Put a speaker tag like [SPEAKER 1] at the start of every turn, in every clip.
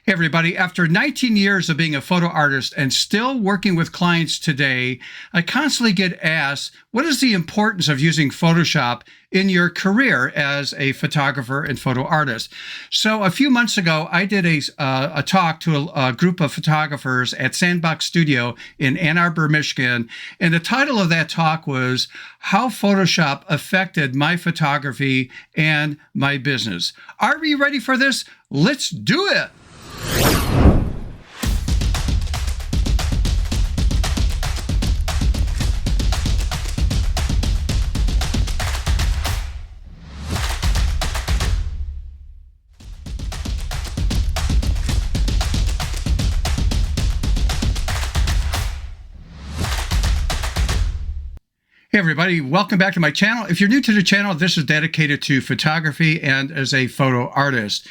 [SPEAKER 1] Hey everybody, after 19 years of being a photo artist and still working with clients today, I constantly get asked, what is the importance of using Photoshop in your career as a photographer and photo artist? So a few months ago, I did a talk to a group of photographers at Sandbox Studio in Ann Arbor, Michigan, and the title of that talk was How Photoshop Affected My Photography and My Business. Are we ready for this? Let's do it! Hey everybody, welcome back to my channel. If you're new to the channel, this is dedicated to photography and as a photo artist.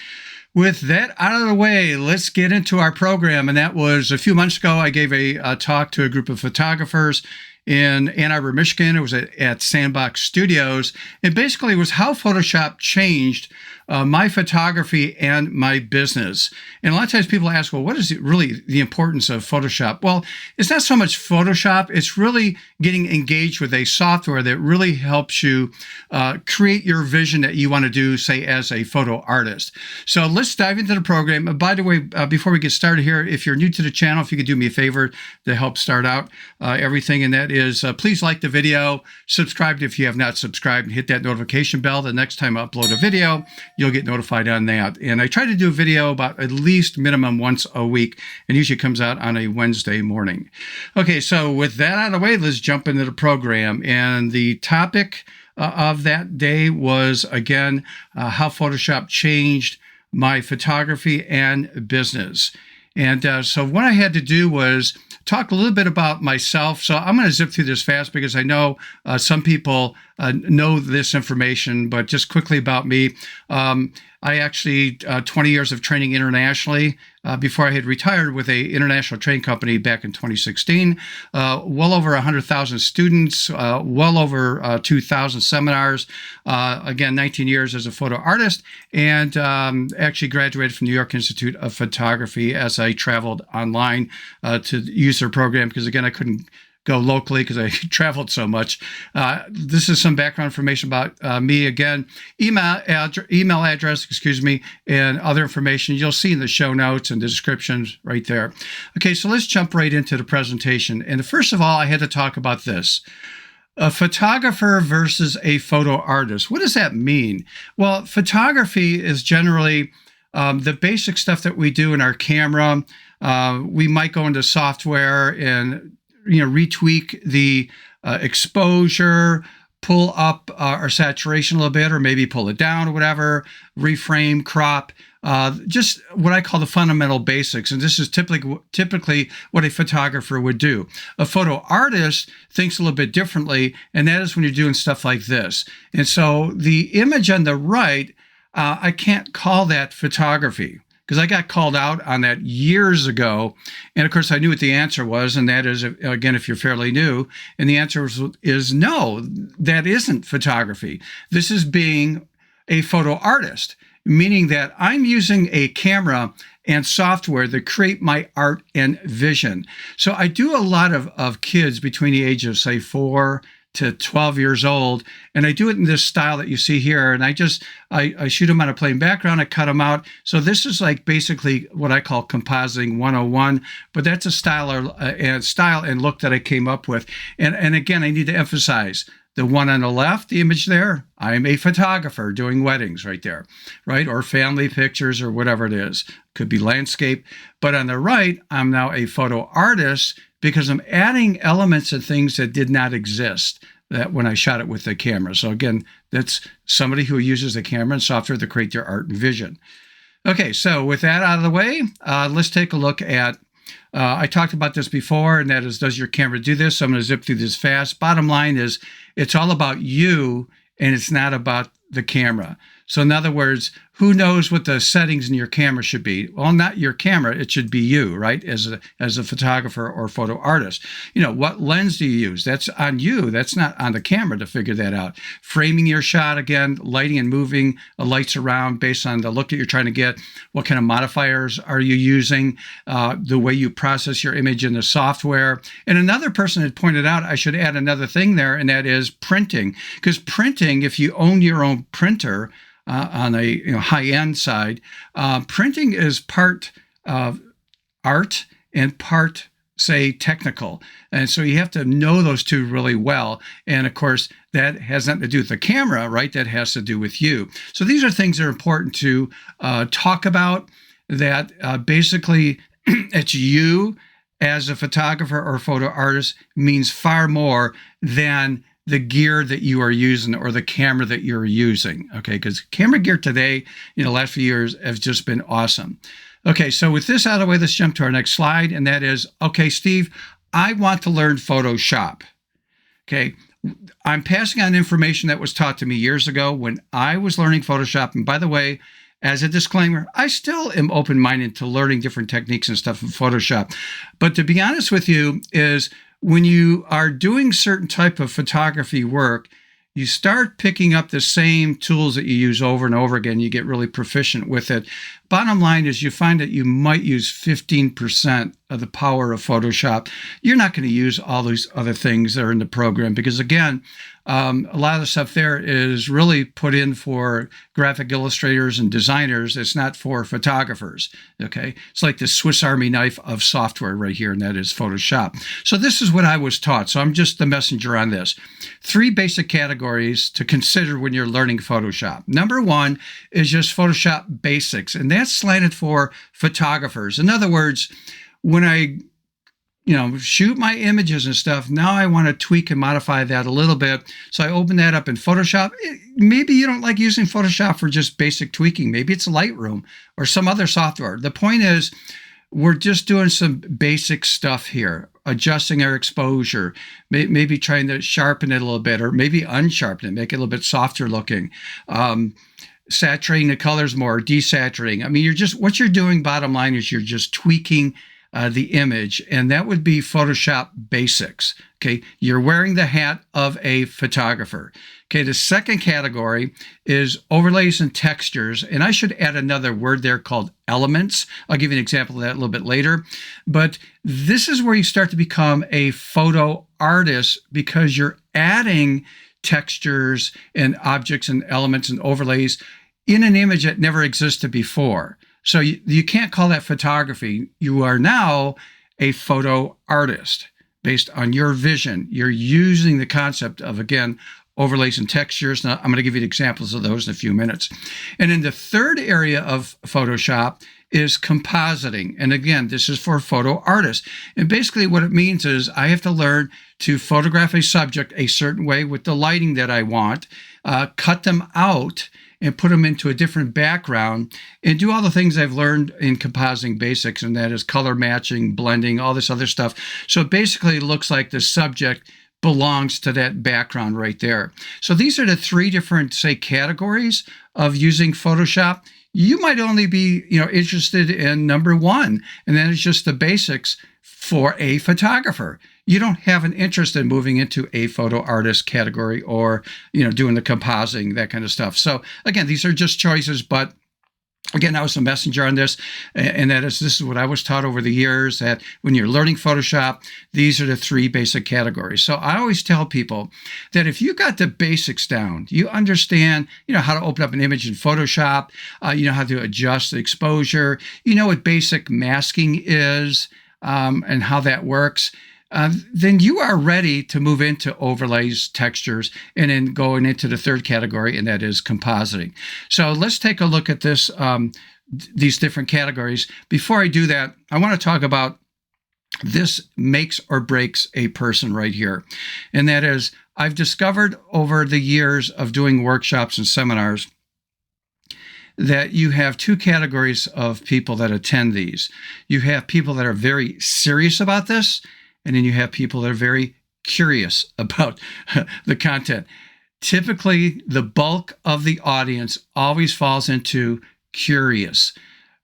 [SPEAKER 1] With that out of the way, let's get into our program. And that was a few months ago, I gave a talk to a group of photographers in Ann Arbor, Michigan. It was at Sandbox Studios. And basically it was how Photoshop changed my photography and my business. And a lot of times people ask, well, what is really the importance of Photoshop? Well, it's not so much Photoshop. It's really getting engaged with a software that really helps you create your vision that you want to do, say, as a photo artist. So let's dive into the program. By the way, before we get started here, if you're new to the channel, if you could do me a favor to help start out everything, and that is please like the video, subscribe if you have not subscribed, and hit that notification bell. The next time I upload a video, you'll get notified on that. And I try to do a video about at least minimum once a week, and usually comes out on a Wednesday morning. Okay, so with that out of the way, let's jump into the program. And the topic of that day was, again, how Photoshop changed my photography and business. And so what I had to do was talk a little bit about myself. So I'm going to zip through this fast because I know some people know this information, but just quickly about me. I actually, 20 years of training internationally before I had retired with a international training company back in 2016. Well over 100,000 students, well over 2,000 seminars. Again, 19 years as a photo artist, and actually graduated from New York Institute of Photography as I traveled online to use their program because, again, I couldn't go locally because I traveled so much. This is some background information about me. Again, email address, and other information you'll see in the show notes and the descriptions right there. Okay, so let's jump right into the presentation. And first of all, I had to talk about this. A photographer versus a photo artist. What does that mean? Well, photography is generally the basic stuff that we do in our camera. We might go into software and retweak the exposure, pull up our saturation a little bit, or maybe pull it down or whatever, reframe, crop, just what I call the fundamental basics. And this is typically what a photographer would do. A photo artist thinks a little bit differently, and that is when you're doing stuff like this. And so the image on the right, I can't call that photography, because I got called out on that years ago. And of course, I knew what the answer was. And that is, again, if you're fairly new, and the answer is no, that isn't photography. This is being a photo artist, meaning that I'm using a camera and software that create my art and vision. So I do a lot of kids between the age of, say, 4 to 12 years old. And I do it in this style that you see here. And I shoot them on a plain background. I cut them out. So this is like basically what I call compositing 101, but that's a style and look that I came up with. And again, I need to emphasize the one on the left, the image there, I'm a photographer doing weddings right there, right? Or family pictures or whatever it is. Could be landscape. But on the right, I'm now a photo artist because I'm adding elements and things that did not exist that when I shot it with the camera. So again, that's somebody who uses the camera and software to create their art and vision. Okay, so with that out of the way, let's take a look at, I talked about this before, and that is, does your camera do this? So I'm going to zip through this fast. Bottom line is, it's all about you, and it's not about the camera. So in other words, who knows what the settings in your camera should be? Well, not your camera. It should be you, right? As a photographer or photo artist. What lens do you use? That's on you. That's not on the camera to figure that out. Framing your shot, again, lighting and moving lights around based on the look that you're trying to get. What kind of modifiers are you using? The way you process your image in the software. And another person had pointed out, I should add another thing there, and that is printing. Because printing, if you own your own printer, on a high-end side, printing is part art and part, say, technical. And so you have to know those two really well. And of course, that has nothing to do with the camera, right? That has to do with you. So these are things that are important to talk about, that basically it's you as a photographer or photo artist means far more than the gear that you are using or the camera that you're using, okay? Because camera gear today, the last few years, has just been awesome. Okay, so with this out of the way, let's jump to our next slide, and that is, okay, Steve, I want to learn Photoshop, okay? I'm passing on information that was taught to me years ago when I was learning Photoshop, and by the way, as a disclaimer, I still am open-minded to learning different techniques and stuff in Photoshop. But to be honest with you is, when you are doing certain type of photography work, you start picking up the same tools that you use over and over again. You get really proficient with it. Bottom line is you find that you might use 15% of the power of Photoshop. You're not going to use all these other things that are in the program because, again, a lot of the stuff there is really put in for graphic illustrators and designers. It's not for photographers, okay? It's like the Swiss Army knife of software right here, and that is Photoshop. So this is what I was taught. So I'm just the messenger on this. 3 basic categories to consider when you're learning Photoshop. Number 1 is just Photoshop basics, and that's slanted for photographers. In other words, when I shoot my images and stuff, now I want to tweak and modify that a little bit. So I open that up in Photoshop. Maybe you don't like using Photoshop for just basic tweaking. Maybe it's Lightroom or some other software. The point is, we're just doing some basic stuff here, adjusting our exposure, maybe trying to sharpen it a little bit, or maybe unsharpen it, make it a little bit softer looking. Saturating the colors more, desaturating. I mean, what you're doing, bottom line, is you're just tweaking the image, and that would be Photoshop basics. Okay, you're wearing the hat of a photographer. Okay, the second category is overlays and textures, and I should add another word there called elements. I'll give you an example of that a little bit later. But this is where you start to become a photo artist because you're adding textures and objects and elements and overlays in an image that never existed before. So you can't call that photography. You are now a photo artist based on your vision. You're using the concept of, again, overlays and textures. Now, I'm going to give you examples of those in a few minutes. And then the third area of Photoshop is compositing. And again, this is for photo artists. And basically what it means is I have to learn to photograph a subject a certain way with the lighting that I want, cut them out, and put them into a different background, and do all the things I've learned in compositing basics, and that is color matching, blending, all this other stuff. So basically it looks like the subject belongs to that background right there. So these are the 3 different, say, categories of using Photoshop. You might only be, interested in number 1, and that is just the basics for a photographer. You don't have an interest in moving into a photo artist category or, doing the compositing, that kind of stuff. So again, these are just choices, but again, I was a messenger on this, and this is what I was taught over the years, that when you're learning Photoshop, these are the 3 basic categories. So I always tell people that if you got the basics down, you understand, how to open up an image in Photoshop, you know how to adjust the exposure, you know what basic masking is, and how that works, then you are ready to move into overlays, textures, and then going into the third category, and that is compositing. So let's take a look at this, these different categories. Before I do that, I want to talk about this makes or breaks a person right here. And that is, I've discovered over the years of doing workshops and seminars that you have 2 categories of people that attend these. You have people that are very serious about this, and then you have people that are very curious about the content. typically the bulk of the audience always falls into curious.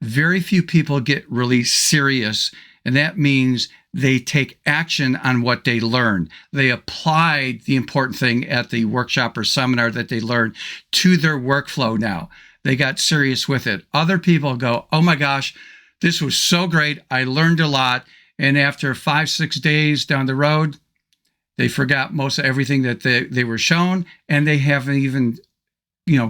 [SPEAKER 1] Very few people get really serious, and that means they take action on what they learn. They applied the important thing at the workshop or seminar that they learned to their workflow now. They got serious with it. Other people go, oh my gosh, this was so great. I learned a lot. And after 5-6 days down the road, they forgot most of everything that they were shown, and they haven't even,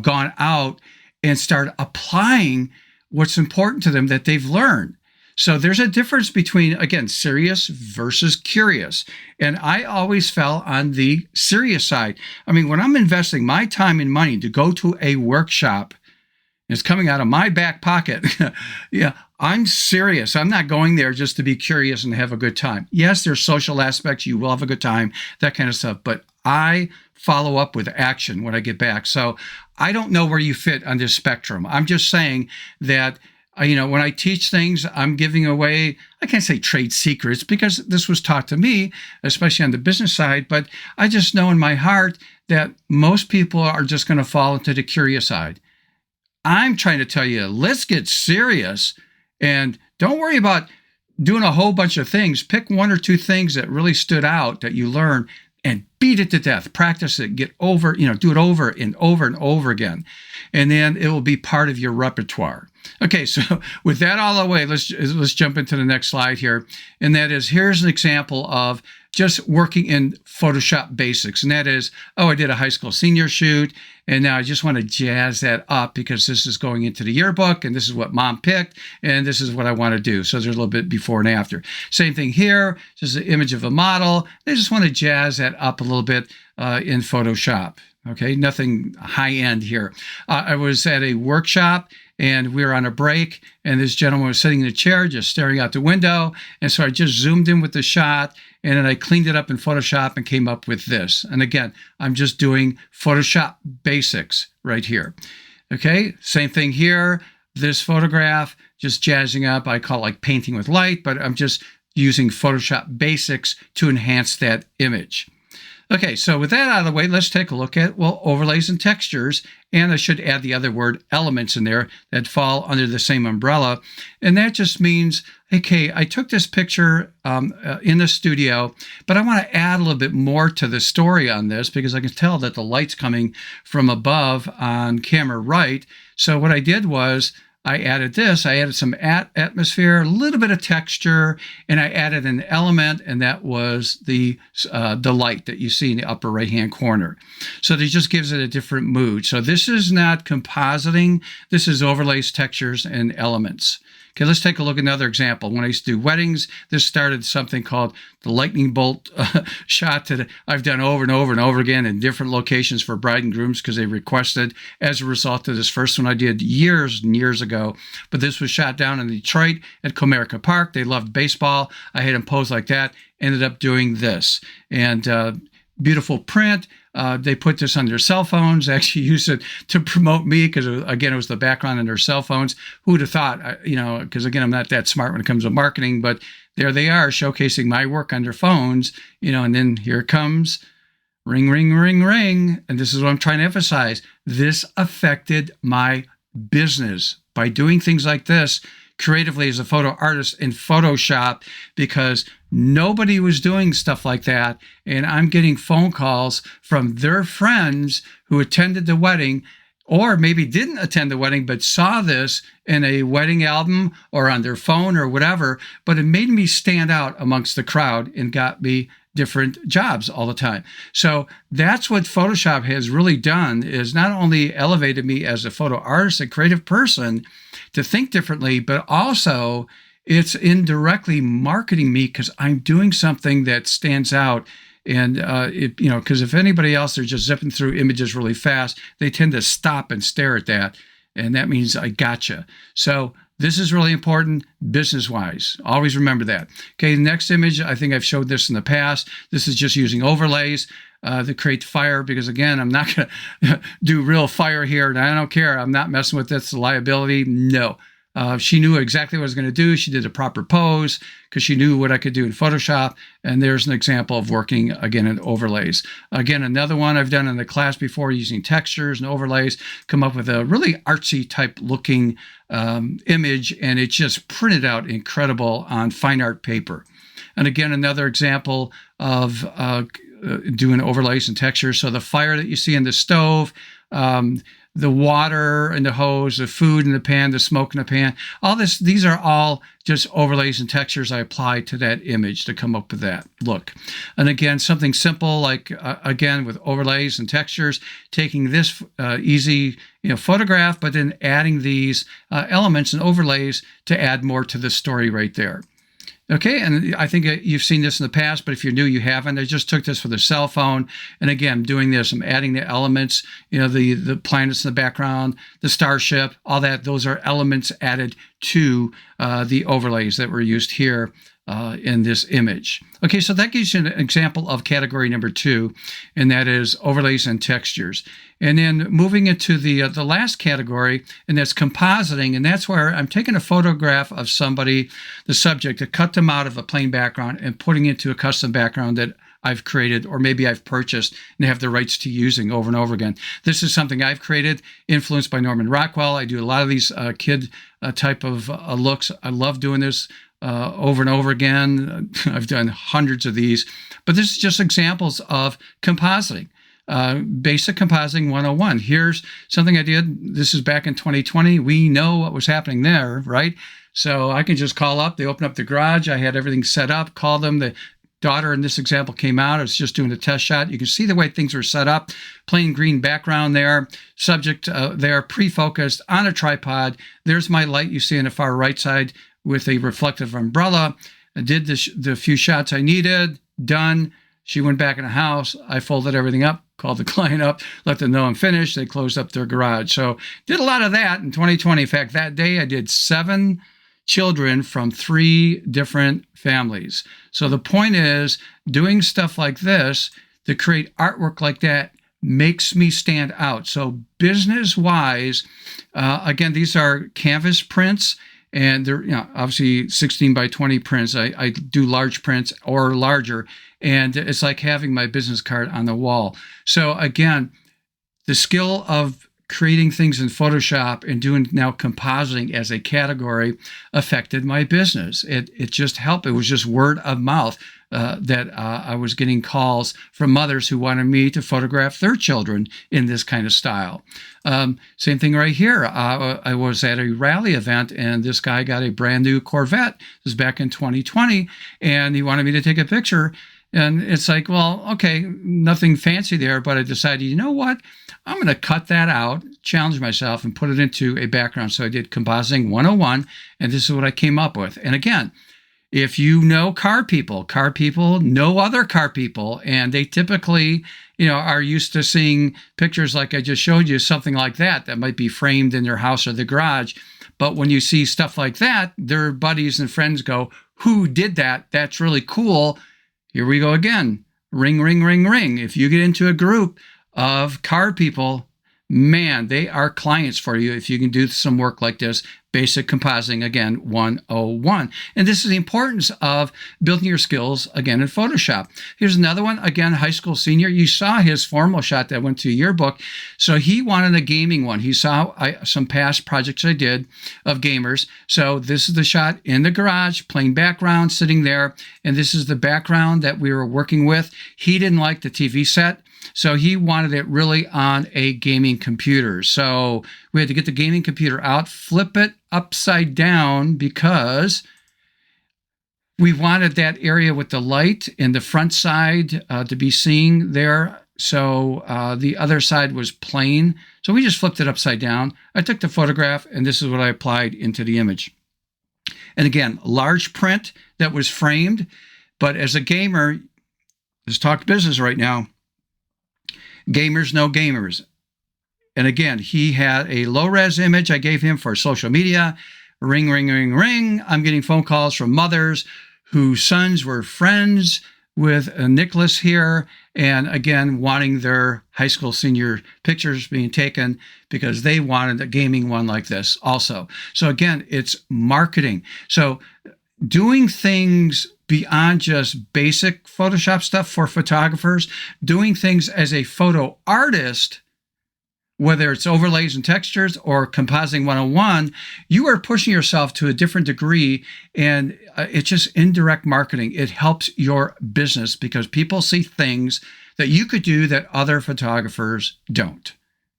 [SPEAKER 1] gone out and started applying what's important to them that they've learned. So there's a difference between, again, serious versus curious. And I always fell on the serious side. I mean, when I'm investing my time and money to go to a workshop, it's coming out of my back pocket. Yeah, I'm serious. I'm not going there just to be curious and have a good time. Yes, there's social aspects. You will have a good time, that kind of stuff. But I follow up with action when I get back. So I don't know where you fit on this spectrum. I'm just saying that, when I teach things, I'm giving away, I can't say trade secrets because this was taught to me, especially on the business side, but I just know in my heart that most people are just going to fall into the curious side. I'm trying to tell you, let's get serious and don't worry about doing a whole bunch of things. Pick 1 or 2 things that really stood out that you learned and beat it to death. Practice it, get over, do it over and over and over again. And then it will be part of your repertoire. Okay, so with that all the way, let's jump into the next slide here. And that is, here's an example of just working in Photoshop basics. And that is, I did a high school senior shoot, and now I just want to jazz that up because this is going into the yearbook, and this is what mom picked, and this is what I want to do. So there's a little bit before and after. Same thing here, just an image of a model. I just want to jazz that up a little bit in Photoshop. Okay, nothing high end here. I was at a workshop, and we were on a break, and this gentleman was sitting in a chair just staring out the window. And so I just zoomed in with the shot, and then I cleaned it up in Photoshop and came up with this. And again, I'm just doing Photoshop basics right here. Okay, same thing here. This photograph, just jazzing up. I call it like painting with light, but I'm just using Photoshop basics to enhance that image. Okay, so with that out of the way, let's take a look at, overlays and textures. And I should add the other word elements in there that fall under the same umbrella. And that just means, okay, I took this picture in the studio, but I want to add a little bit more to the story on this because I can tell that the light's coming from above on camera right. So what I did was, I added this. I added some atmosphere, a little bit of texture, and I added an element, and that was the light that you see in the upper right-hand corner. So it just gives it a different mood. So this is not compositing. This is overlays, textures, and elements. Okay, let's take a look at another example. When I used to do weddings, this started something called the lightning bolt shot that I've done over and over and over again in different locations for bride and grooms because they requested as a result of this first one I did years and years ago. But this was shot down in Detroit at Comerica Park. They loved baseball. I had them pose like that. Ended up doing this. And beautiful print. They put this on their cell phones, actually used it to promote me because, again, it was the background on their cell phones. Who would have thought, because, again, I'm not that smart when it comes to marketing, but there they are showcasing my work on their phones, and then here it comes, ring, ring, ring, ring. And this is what I'm trying to emphasize. This affected my business by doing things like this creatively as a photo artist in Photoshop because nobody was doing stuff like that. And I'm getting phone calls from their friends who attended the wedding or maybe didn't attend the wedding, but saw this in a wedding album or on their phone or whatever. But it made me stand out amongst the crowd and got me different jobs all the time. So that's what Photoshop has really done, is not only elevated me as a photo artist and creative person to think differently, but also it's indirectly marketing me because I'm doing something that stands out. And, because if anybody else, they're just zipping through images really fast, they tend to stop and stare at that. And that means I gotcha. So this is really important business-wise. Always remember that. Okay, the next image, I think I've showed this in the past. This is just using overlays to create fire because, again, I'm not going to do real fire here. And I don't care. I'm not messing with this liability. No. She knew exactly what I was going to do. She did a proper pose because she knew what I could do in Photoshop. And there's an example of working, again, in overlays. Again, another one I've done in the class before using textures and overlays, come up with a really artsy type looking image, and it just printed out incredible on fine art paper. And again, another example of doing overlays and textures. So the fire that you see in the stove, the water in the hose, the food in the pan, the smoke in the pan, all this, these are all just overlays and textures I applied to that image to come up with that look. And again, something simple like, again, with overlays and textures, taking this easy photograph, but then adding these elements and overlays to add more to the story right there. Okay, and I think you've seen this in the past, but if you're new, you haven't. I just took this for the cell phone. And again, doing this, I'm adding the elements, the planets in the background, the starship, all that. Those are elements added to the overlays that were used here in this image. Okay, so that gives you an example of category number 2, and that is overlays and textures. And then moving into the last category, and that's compositing, and that's where I'm taking a photograph of somebody, the subject, to cut them out of a plain background and putting it into a custom background that I've created, or maybe I've purchased and have the rights to using over and over again. This is something I've created, influenced by Norman Rockwell. I do a lot of these kid type of looks. I love doing this over and over again. I've done hundreds of these, but this is just examples of compositing. Basic Compositing 101. Here's something I did. This is back in 2020. We know what was happening there, right? So I can just call up. They open up the garage. I had everything set up, call them. The daughter in this example came out. I was just doing a test shot. You can see the way things were set up. Plain green background there. Subject there, pre-focused on a tripod. There's my light you see on the far right side with a reflective umbrella. I did the few shots I needed. Done. She went back in the house. I folded everything up, called the client up, let them know I'm finished. They closed up their garage. So did a lot of that in 2020. In fact, that day I did 7 children from 3 different families. So the point is, doing stuff like this to create artwork like that makes me stand out. So business-wise, again, these are canvas prints. And they're obviously 16 by 20 prints. I do large prints or larger, and it's like having my business card on the wall. So again, the skill of creating things in Photoshop and doing now compositing as a category affected my business. It just helped. It was just word of mouth that I was getting calls from mothers who wanted me to photograph their children in this kind of style. Same thing right here. I was at a rally event, and this guy got a brand new Corvette. This was back in 2020, and he wanted me to take a picture. And it's like, well, okay, nothing fancy there, but I decided, you know what? I'm going to cut that out, challenge myself, and put it into a background. So I did Compositing 101, and this is what I came up with. And again, if you know car people know other car people, and they typically, are used to seeing pictures like I just showed you, something like that might be framed in their house or the garage. But when you see stuff like that, their buddies and friends go, who did that? That's really cool. Here we go again. Ring, ring, ring, ring. If you get into a group of car people, man, they are clients for you if you can do some work like this. Basic Compositing, again, 101. And this is the importance of building your skills, again, in Photoshop. Here's another one, again, high school senior. You saw his formal shot that went to your book. So he wanted a gaming one. He saw some past projects I did of gamers. So this is the shot in the garage, plain background, sitting there. And this is the background that we were working with. He didn't like the TV set, so he wanted it really on a gaming computer. So we had to get the gaming computer out, flip it upside down, because we wanted that area with the light in the front side to be seen there. So the other side was plain. So we just flipped it upside down. I took the photograph, and this is what I applied into the image. And again, large print that was framed. But as a gamer, let's talk business right now. Gamers know gamers. And again, he had a low-res image I gave him for social media. Ring, ring, ring, ring. I'm getting phone calls from mothers whose sons were friends with Nicholas here, and again, wanting their high school senior pictures being taken because they wanted a gaming one like this also. So again, it's marketing. So doing things beyond just basic Photoshop stuff for photographers, doing things as a photo artist, whether it's overlays and textures or compositing 101, you are pushing yourself to a different degree, and it's just indirect marketing. It helps your business because people see things that you could do that other photographers don't.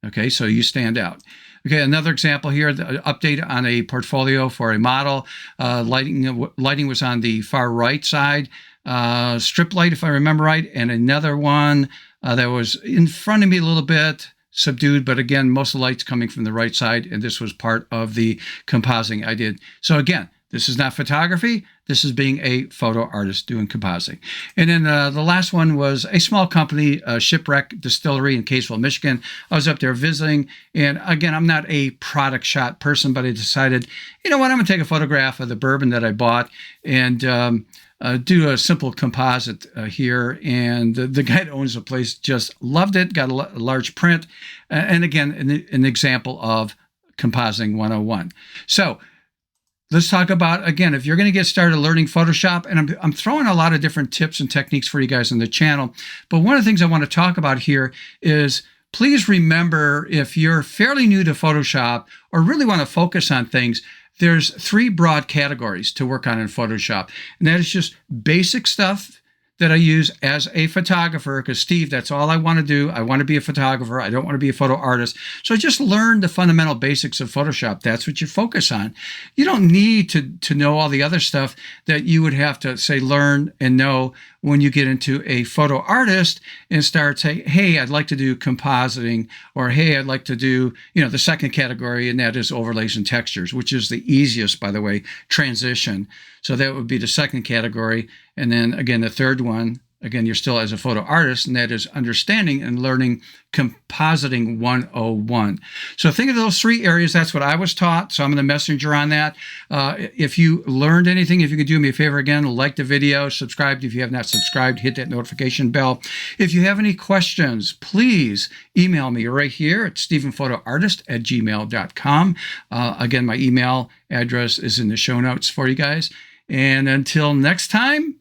[SPEAKER 1] Okay, so you stand out. Okay, another example here, the update on a portfolio for a model. Lighting was on the far right side, strip light, if I remember right, and another one that was in front of me a little bit, subdued, but again, most of the light's coming from the right side, and this was part of the compositing I did. So again, this is not photography. This is being a photo artist doing compositing. And then the last one was a small company, Shipwreck Distillery in Kaysville, Michigan. I was up there visiting, and again, I'm not a product shot person, but I decided, you know what, I'm going to take a photograph of the bourbon that I bought and do a simple composite here. And the guy that owns the place just loved it, got a large print. And again, an example of compositing 101. So let's talk about, again, if you're going to get started learning Photoshop, and I'm throwing a lot of different tips and techniques for you guys on the channel. But one of the things I want to talk about here is please remember, if you're fairly new to Photoshop or really want to focus on things, there's 3 broad categories to work on in Photoshop. And that is just basic stuff that I use as a photographer, because Steve, that's all I want to do. I want to be a photographer. I don't want to be a photo artist. So just learn the fundamental basics of Photoshop. That's what you focus on. You don't need to know all the other stuff that you would have to, say, learn and know when you get into a photo artist and start saying, hey, I'd like to do compositing, or hey, I'd like to do, the second category, and that is overlays and textures, which is the easiest, by the way, transition. So that would be the second category. And then again, the third one, again, you're still as a photo artist, and that is understanding and learning compositing 101. So think of those 3 areas. That's what I was taught. So I'm the messenger on that. If you learned anything, if you could do me a favor again, like the video, subscribe if you have not subscribed, hit that notification bell. If you have any questions, please email me right here at stephenphotoartist@gmail.com. Again, my email address is in the show notes for you guys. And until next time,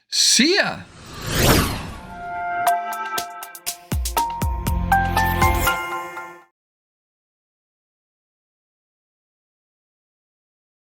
[SPEAKER 1] see ya.